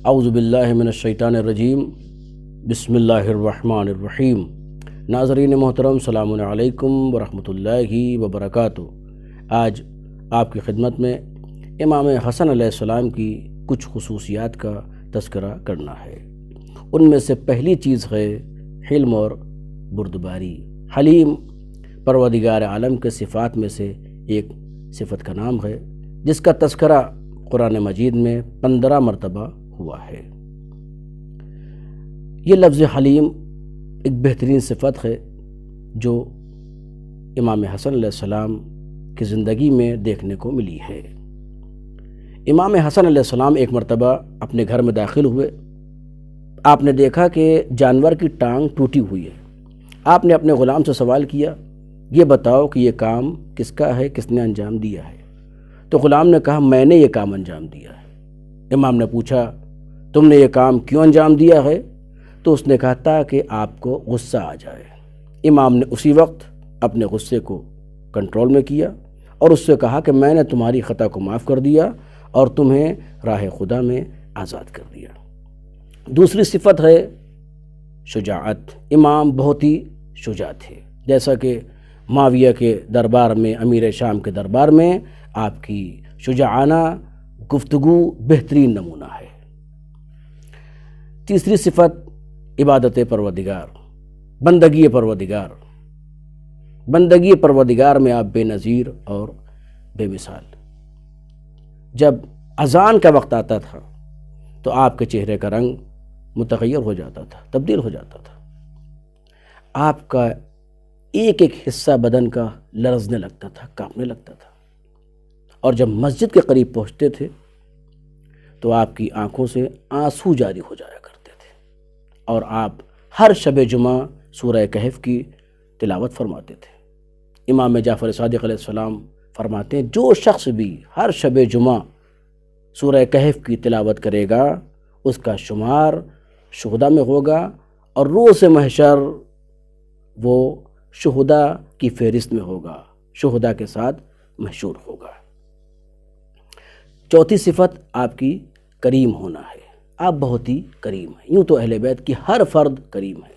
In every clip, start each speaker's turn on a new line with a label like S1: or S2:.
S1: اعوذ باللہ من الشیطان الرجیم، بسم اللہ الرحمن الرحیم۔ ناظرین محترم، السلام علیکم ورحمۃ اللہ وبرکاتہ۔ آج آپ کی خدمت میں امام حسن علیہ السلام کی کچھ خصوصیات کا تذکرہ کرنا ہے۔ ان میں سے پہلی چیز ہے حلم اور بردباری۔ حلیم پروردگار عالم کے صفات میں سے ایک صفت کا نام ہے، جس کا تذکرہ قرآن مجید میں 15 مرتبہ ہوا ہے۔ یہ لفظ حلیم ایک بہترین صفت ہے جو امام حسن علیہ السلام کی زندگی میں دیکھنے کو ملی ہے۔ امام حسن علیہ السلام ایک مرتبہ اپنے گھر میں داخل ہوئے۔ آپ نے دیکھا کہ جانور کی ٹانگ ٹوٹی ہوئی ہے۔ آپ نے اپنے غلام سے سوال کیا، یہ بتاؤ کہ یہ کام کس کا ہے، کس نے انجام دیا ہے؟ تو غلام نے کہا، میں نے یہ کام انجام دیا ہے۔ امام نے پوچھا، تم نے یہ کام کیوں انجام دیا ہے؟ تو اس نے کہا تاکہ آپ کو غصہ آ جائے۔ امام نے اسی وقت اپنے غصے کو کنٹرول میں کیا اور اس سے کہا کہ میں نے تمہاری خطا کو معاف کر دیا اور تمہیں راہ خدا میں آزاد کر دیا۔ دوسری صفت ہے شجاعت۔ امام بہت ہی شجاع تھے، جیسا کہ معاویہ کے دربار میں، امیر شام کے دربار میں آپ کی شجاعانہ گفتگو بہترین نمونہ ہے۔ تیسری صفت عبادت پروردگار، بندگی پروردگار۔ بندگی پروردگار میں آپ بے نظیر اور بے مثال۔ جب اذان کا وقت آتا تھا تو آپ کے چہرے کا رنگ متغیر ہو جاتا تھا، تبدیل ہو جاتا تھا۔ آپ کا ایک ایک حصہ بدن کا لرزنے لگتا تھا، کانپنے لگتا تھا، اور جب مسجد کے قریب پہنچتے تھے تو آپ کی آنکھوں سے آنسو جاری ہو جایا کرتے تھے، اور آپ ہر شب جمعہ سورہ کہف کی تلاوت فرماتے تھے۔ امام جعفر صادق علیہ السلام فرماتے ہیں، جو شخص بھی ہر شب جمعہ سورہ کہف کی تلاوت کرے گا اس کا شمار شہداء میں ہوگا، اور روز محشر وہ شہداء کی فہرست میں ہوگا، شہداء کے ساتھ محشور ہوگا۔ چوتھی صفت آپ کی کریم ہونا ہے۔ آپ بہت ہی کریم ہیں۔ یوں تو اہل بیت کی ہر فرد کریم ہے،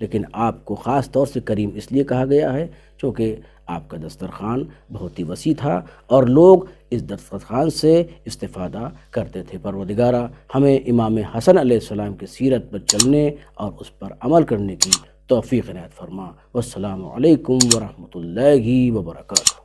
S1: لیکن آپ کو خاص طور سے کریم اس لیے کہا گیا ہے چونکہ آپ کا دسترخوان بہت ہی وسیع تھا اور لوگ اس دسترخوان سے استفادہ کرتے تھے۔ پروردگارہ ہمیں امام حسن علیہ السلام کی سیرت پر چلنے اور اس پر عمل کرنے کی توفیق عنایت فرما۔ والسلام علیکم ورحمۃ اللہ وبرکاتہ۔